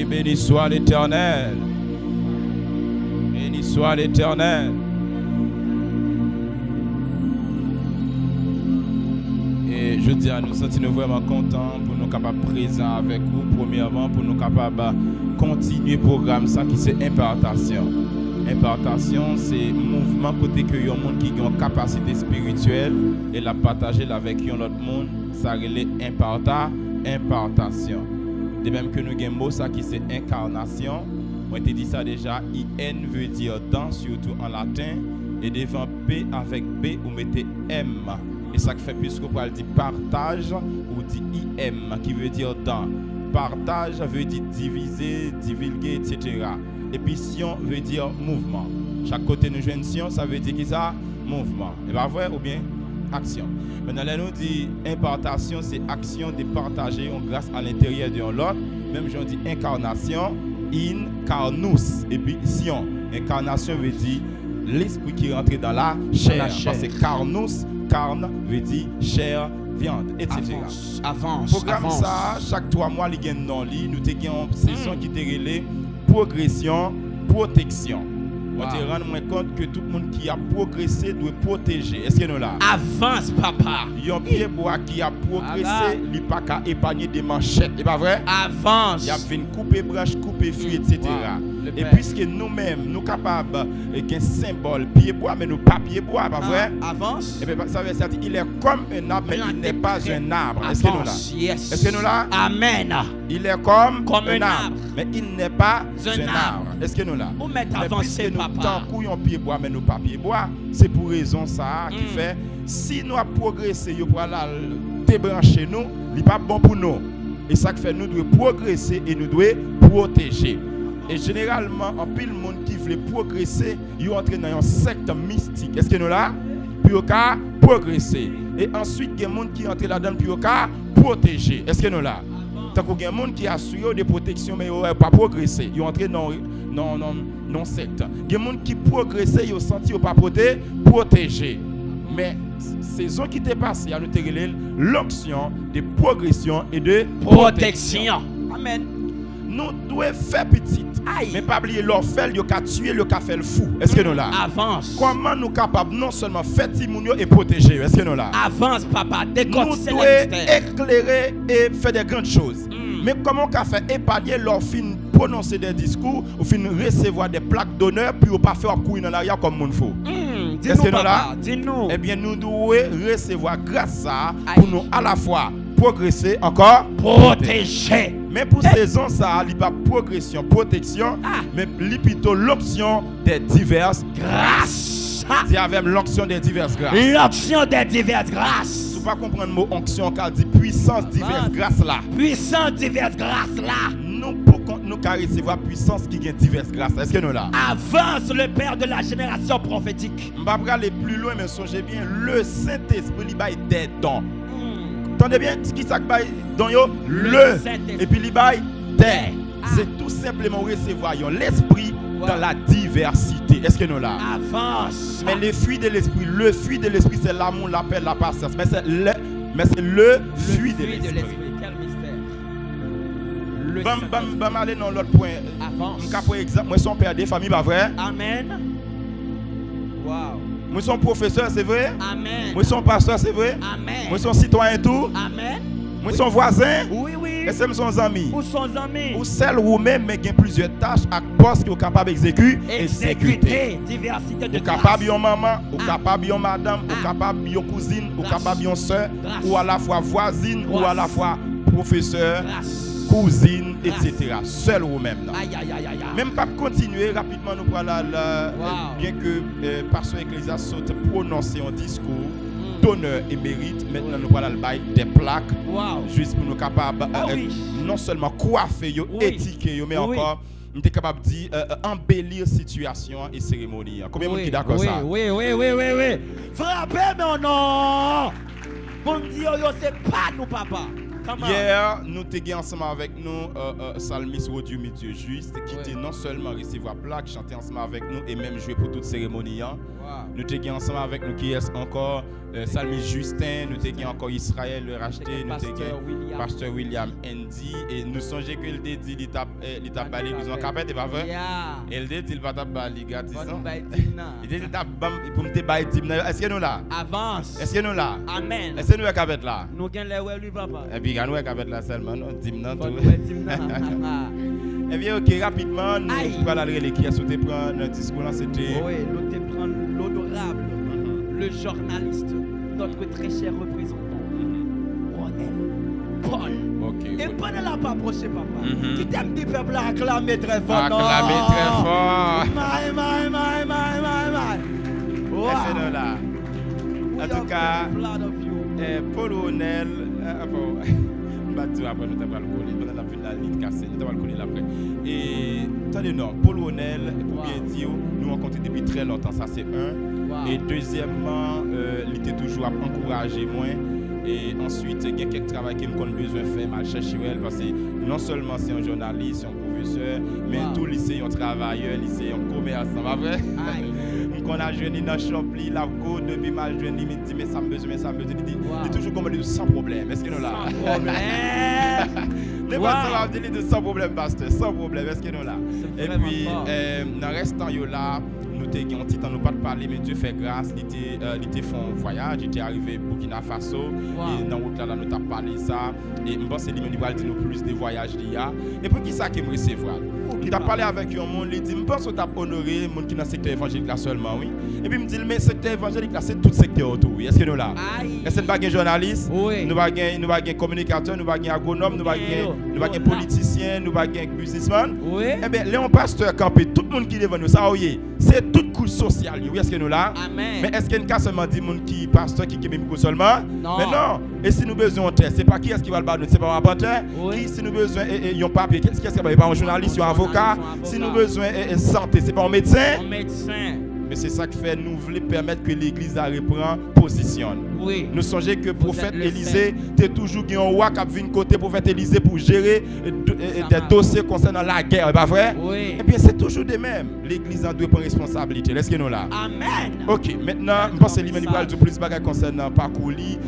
Oui, béni soit l'Éternel. Béni soit l'Éternel. Et je dis à nous sentir vraiment contents pour nous capables présents avec vous. Premièrement, pour nous capables continuer le programme ça qui c'est impartation. Impartation, c'est mouvement côté que y a un monde qui a une capacité spirituelle et la partager avec un autre monde, ça relève impartation. De même que nous avons un mot ça qui c'est incarnation. On t'a dit ça déjà, IN veut dire dans, surtout en latin, et devant P avec B, vous mettez M. Et ça fait plus qu'on peut dire partage ou dit IM qui veut dire dans. Partage veut dire diviser, divulguer, etc. Et puis sion veut dire mouvement. Chaque côté nous jouons sion, ça veut dire qui ça? Mouvement. Et bien vrai ou bien action. Maintenant, là nous dit impartation, c'est action de partager grâce à l'intérieur de l'autre. Même j'en dis incarnation, incarnus. Et puis sion. Incarnation veut dire l'esprit qui est rentré dans la chair. Parce que carnus, carne veut dire chair, viande, etc. Avance. Programme ça, chaque 3 mois, il y a un nom. Nous avons une saison qui est relée progression, protection. On te rend compte que tout le monde qui a progressé doit protéger. Est-ce que nous là? Avance, papa. Il y a un pied bois qui a progressé, il n'a pas qu'à épargner des manchettes. C'est pas vrai? Avance. Il y a fait une couper branche, couper fruit, etc. Et puisque nous-mêmes, nous sommes capables d'un symbole pied bois, mais nous pas pied bois, pas vrai? Avance. Et bien, ça veut dire qu'il est comme un arbre, mais il n'est pas un arbre. Est-ce que nous là? Yes. Est-ce que nous là? Amen. Il est comme un arbre, mais il n'est pas un arbre. Est-ce que nous là? Vous mettez avancé, papa. Tant qu'on pied bois, mais nous pas pied bois, c'est pour raison ça qui fait, si nous avons progressé, nous pourrons débrancher nous, il n'est pas bon pour nous. Et ça qui fait, nous devons progresser et nous devons protéger. Et généralement, en pile le monde qui veut progresser, ils entrent dans un secte mystique. Est-ce que nous là? Puis au cas progresser. Et ensuite, il y a des gens qui entrent là-dedans, puis au cas protéger. Est-ce que nous là? Tant qu'il y a des gens qui assurent des protections, mais ils n'ont pas progressé. Ils entrent dans secte. Il y a des gens qui progressent, ils ont senti qu'ils n'ont pas protéger. Mais saison qui t'est passée, il y a l'option de progression et de protection. Amen. Nous devons faire petit. Mais pas oublier l'orphelin, il a tué le café le fou. Est-ce que nous là? Avance. Comment nous capables non seulement faire timounio et protéger? Est-ce que nous là? Avance, papa. Nous devons éclairer et faire des grandes choses. Mais comment on fait épargner leur fin prononcer des discours ou fin recevoir des plaques d'honneur puis on pas faire courir dans l'arrière comme mon faut? Est-ce que nous là? Dis-nous. Eh bien nous devons recevoir grâce à pour nous à la fois progresser encore protéger. Mais pour saison ça, il n'y a pas progression, protection, mais plutôt l'option des diverses grâces. C'est avec l'onction des diverses grâces. L'onction des diverses grâces. Tu ne peux pas comprendre le mot onction car dit puissance diverses grâces là. Puissance diverses grâces là. Nous pour nous recevoir puissance qui gagne diverses grâces. Est-ce que nous là? Avance le père de la génération prophétique. Je ne vais pas aller plus loin mais songez bien, le Saint-Esprit il baille des dons. Entendez bien ce qui s'appelle dans le et puis il baille des. C'est tout simplement recevoir l'esprit dans la diversité. Est-ce que nous là? Avance. Mais le fruit de l'esprit, c'est l'amour, la paix, la patience. Mais c'est le fruit de l'esprit. Quel mystère. Bam aller dans l'autre point. Avance. Par exemple, moi son père des familles, pas vrai? Amen. Wow. Moi son professeur, c'est vrai? Amen. Moi son pasteur, c'est vrai? Amen. Moi son citoyen tout? Amen. Moi son voisin? Oui. Et c'est son ami. Ou son ami. Ou celle ou même mais il y a plusieurs tâches à poste qui sont capables d'exécuter. Diversité de ou capable yon maman, ou capable yon madame, ou capable yon cousine, ou capable yon soeur, ou à la fois voisine, ou à la fois professeur, cousine, etc. Seul ou même là. Même pas continuer rapidement nous pour bien que pasteur Ecclésia saute prononcer un discours d'honneur et mérite. Maintenant nous parlons des plaques juste pour nous capables non seulement coiffer, étiqueter, mais encore nous sommes capables de dire embellir situation et cérémonie. Combien de gens sont d'accord ça? Oui. Frappez non. Bon Dieu, c'est pas nous papa. Hier, nous étions ensemble avec nous Salmis Rodieu Dieu juste qui était non seulement recevoir plaque, chanter ensemble avec nous et même jouer pour toute cérémonie. Nous étions ensemble avec nous qui est encore Salmis Justin, nous étions encore Israël le racheté, nous étions Pasteur William Andy et nous songeons que il dit il t'a balé besoin capet et pas vrai. Il dit il va t'a balé gratis. Il dit il t'a pour me bailler dimna. Est-ce que nous là? Avance. Est-ce que nous là? Amen. Est-ce que nous capet là? Nous gagne les ouais lui papa. Et puis nous capet là seulement non dimna tout. Eh bien OK rapidement nous allons aller qui est souhaité prendre un discours là c'était oui, nous te prendre l'honorable le journaliste notre très cher représentant Ronel Paul. OK. Et pendant la pas approcher papa. Qui t'aime du peuple acclamer très fort. Acclamer très fort. My. Est-ce que là? En tout cas, Paul Ronel après nous t'avons le coller pendant la finale de cassé nous t'avons le coller après et attendez non Paul Ronel pour bien dire nous rencontrons depuis très longtemps ça c'est un et deuxièmement il était toujours à encourager moi et ensuite il y a quelques travail qu'il a besoin de faire mal chercher parce que non seulement c'est un journaliste c'est un professeur mais tout lycée un travailleur lycée un commerçant pas vrai qu'on a jeune dans Champli la go depuis mal jeune il me dit mais ça me besoin il dit toujours comme sans problème est-ce que nous là sans problème les ça va dire de sans problème pasteur sans problème est-ce que nous là et puis dans restant yo là nous t'ai un petit temps nous pas de parler mais Dieu fait grâce il était fait un voyage il était arrivé Burkina Faso et dans route là nous t'a parlé ça et je pense que lui il va dire nous plus des voyages il y a et pour qui ça qui me recevoir il t'a parlé avec un monde il dit je pense que tu as honoré monde qui dans secteur évangélique là seulement oui et puis il me dit mais secteur évangélique là c'est tout secteur autour est-ce que nous là est-ce que nous pas un journaliste nous pas un communicateur nous pas un agronome nous pas un politicien nous pas un businessman et bien Léon pasteur campé tout le monde qui devant nous ça c'est toute couche sociale oui est-ce que nous là mais est-ce qu'il y a seulement dit monde qui pasteur qui micro seulement mais non et si nous besoin de c'est pas qui est-ce qui va le battre c'est pas un rapporteur qui si nous besoin et un papier qu'est-ce qui est pas un journaliste un avocat si nous besoin santé c'est pas un médecin mais c'est ça qui fait nous voulons permettre que l'église reprend positionne nous songeons que prophète Élisée t'es toujours un roi qui vient côté prophète Élisée pour gérer des dossiers concernant la guerre pas vrai et bien c'est toujours des mêmes l'église doit prendre responsabilité est-ce que nous là amen OK maintenant je pense que l'imam va dire plus bagarre concernant parcours et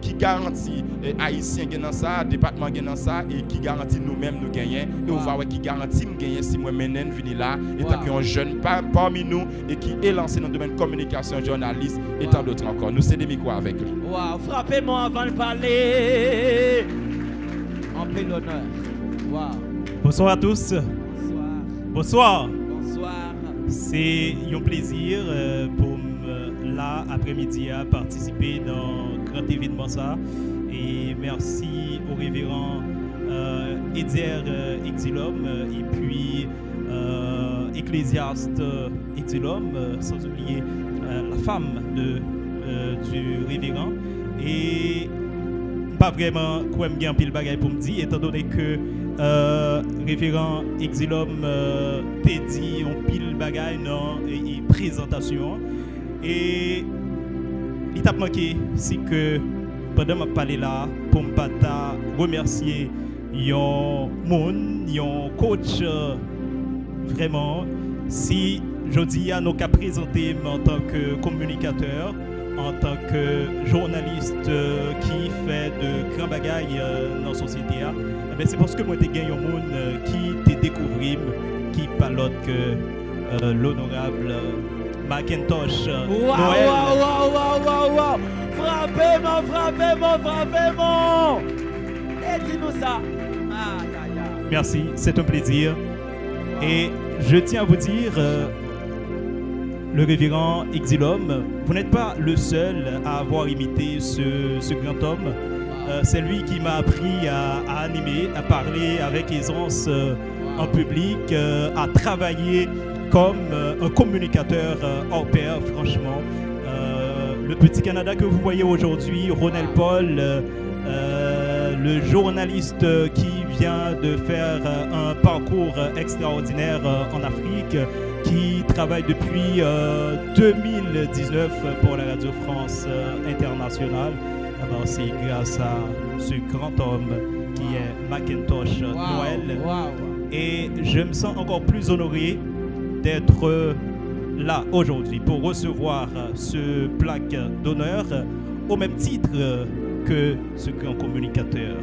qui garantit haïtien gagne dans ça département gagne dans ça et qui garantit nous-mêmes nous gagner et on va voir qui garantit me gagner si moi menen venir là et tant qu'un jeune parmi nous et qui est lancé dans le domaine communication journaliste et tant d'autres encore nous c'est des micros avec lui frappez-moi avant de parler en paix l'honneur bonsoir à tous bonsoir c'est un plaisir pour là après-midi à participer dans grand événement ça et merci au révérend Edier Exilum et puis ecclésiaste Exilum sans oublier la femme du révérend et pas vraiment quoi me gagne pile bagaille pour me dire étant donné que révérend Exilum t'a dit on pile bagaille dans et présentation et il t'a manqué c'est que pendant ma parler là pour me pas remercier yon monde yon coach vraiment si je dis à nos cas présenté en tant que communicateur en tant que journaliste qui fait de grands bagailles dans la société c'est parce que moi j'ai gagné un monde qui t'a découvert qui parle autre que l'honorable Macintosh Noël. Wow. Frappez-moi. Et dis-nous ça. Merci, c'est un plaisir. Et je tiens à vous dire, le révérend Exilum, vous n'êtes pas le seul à avoir imité ce grand homme. C'est lui qui m'a appris à animer, à parler avec aisance en public, à travailler comme un communicateur hors pair, franchement. Le petit Canada que vous voyez aujourd'hui, Ronel Paul, le journaliste qui vient de faire un parcours extraordinaire en Afrique, qui travaille depuis 2019 pour la Radio France Internationale. C'est grâce à ce grand homme qui qui est Macintosh Noël. Wow. Et je me sens encore plus honoré d'être là aujourd'hui pour recevoir ce plaque d'honneur au même titre que ce grand communicateur.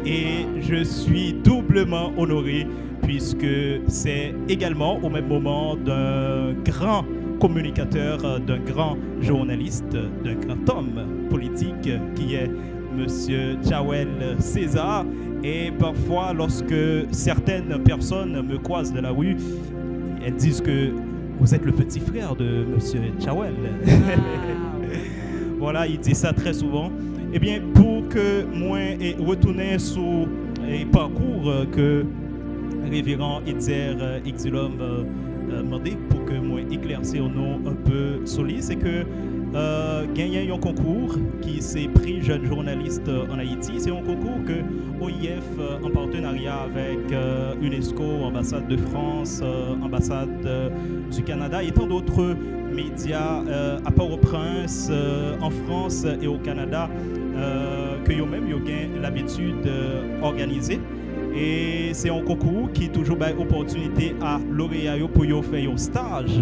Et je suis doublement honoré puisque c'est également au même moment d'un grand communicateur, d'un grand journaliste, d'un grand homme politique qui est Monsieur Jawel César. Et parfois, lorsque certaines personnes me croisent de la rue, elles disent que vous êtes le petit frère de Monsieur Jawel. Voilà, il dit ça très souvent. Eh bien, pour que moi retourner sur le parcours que révérend Itzer Exulum m'a dit pour que moi éclaircir au nom un peu solide, c'est que gagner un concours qui s'est pris jeune journaliste en Haïti. C'est un concours que OIF en partenariat avec UNESCO, ambassade de France, ambassade du Canada et tant d'autres médias à Port-au-Prince, en France et au Canada que eux-mêmes ont l'habitude d'organiser. Et c'est un concours qui toujours donne opportunité à lauréats pour faire un stage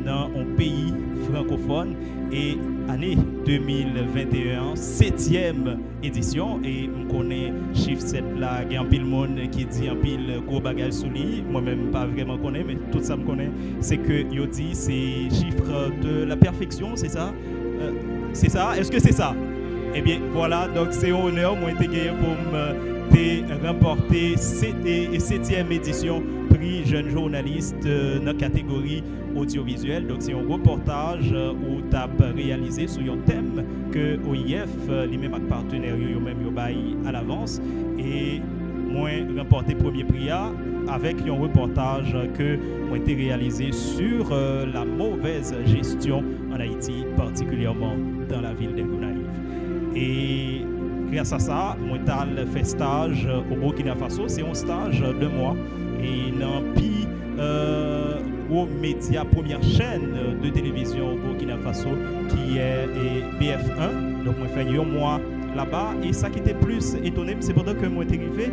dans un pays francophone. Et année 2021, 7e édition. Et on connaît chiffre 7 là, il y a un pile monde qui dit un pile gros bagage sous lui. Moi-même, pas vraiment connais, mais tout ça me connaît. C'est que yo dit c'est chiffre de la perfection, c'est ça? C'est ça? Est-ce que c'est ça? Eh bien, voilà, donc c'est un honneur, moi, été gagné pour me remporter 7e édition prix jeune journaliste dans la catégorie audiovisuelle. Donc, c'est un reportage où tu as réalisé sur un thème que OIF, les mêmes partenaires, eux-mêmes, à l'avance. Et moi, remporté premier prix avec un reportage que ont été réalisé sur la mauvaise gestion en Haïti, particulièrement dans la ville de Gonaïves. Et grâce à ça, moi, j'ai fait stage au Burkina Faso. C'est un stage de mois. Et dans le gros média, première chaîne de télévision au Burkina Faso, qui est BF1. Donc, moi, j'ai fait un mois là-bas. Et ça qui était plus étonné, c'est pendant que moi, j'étais arrivé,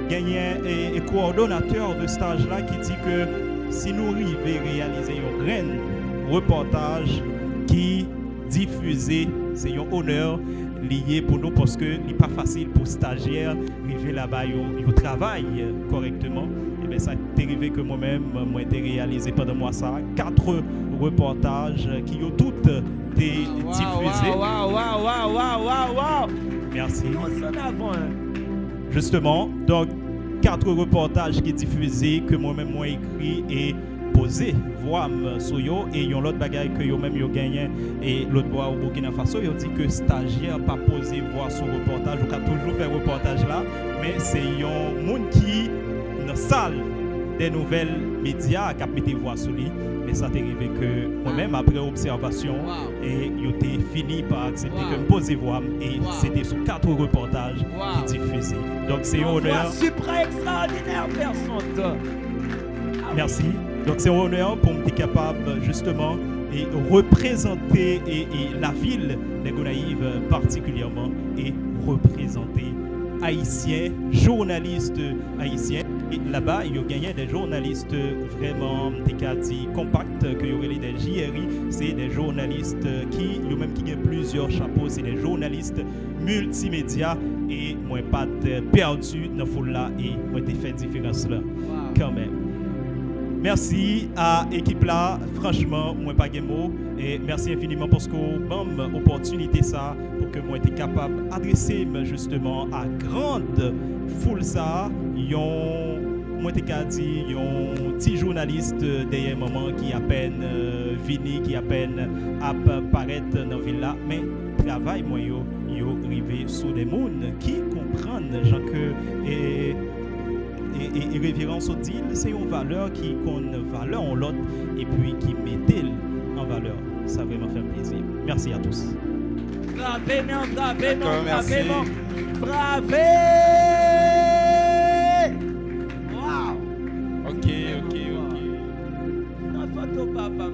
gagné un coordonnateur de stage-là qui dit que si nous arrivons à réaliser un grand reportage qui diffusé, c'est un honneur lié pour nous parce que ce n'est pas facile pour stagiaires arriver là-bas, ils travaillent correctement. Et bien ça est arrivé que moi-même, moi j'ai réalisé pendant moi ça 4 reportages qui ont toutes été diffusés. Merci. Justement, donc 4 reportages qui sont diffusés que moi-même moi écrit et posé voix sur yo et yon l'autre bagaille que yo même yo gagné et l'autre bois au Burkina Faso yo dit que stagiaire pas posé voix sur reportage ou qu'a toujours fait reportage là mais c'est yon monde qui dans salle des nouvelles médias qui a mis voix sur lui mais ça t'est arrivé que moi-même après observation et yo t'ai fini par accepter que me poser voix et c'était sur 4 reportages qui diffusés donc c'est un honneur super extraordinaire personne. Merci. Donc c'est un honneur pour me être capable justement et représenter la ville de Gonaïves particulièrement et représenter haïtiens, journalistes haïtiens. Et là-bas, il y a gagné des journalistes vraiment compacts, que y aurait des JRI, c'est des journalistes qui ont même qui ont plusieurs chapeaux, c'est des journalistes multimédia et moi pas perdu dans foule là et moi t'ai fait différence là quand même. Merci à l'équipe là, franchement, moi pas de mots et merci infiniment parce qu'on m'a opportunité ça pour que moi été capable d'adresser justement à grande foule ça, moi été dit un petit journaliste derrière moment qui à peine fini, qui à peine apparaître dans la ville là, mais travail moi yo arrivé sur des mondes qui comprennent gens que et révérence au deal, c'est une valeur qui qu'on valeur en l'autre et puis qui met en valeur. Ça vraiment fait plaisir. Merci à tous. Bravez! Wow! Ok. La photo, papa.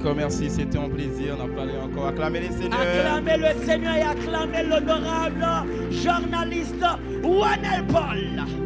Encore merci, c'était un plaisir. On a parlé encore. Acclamez les Seigneurs. Acclamez le Seigneur et acclamez l'honorable journaliste Wanel Paul.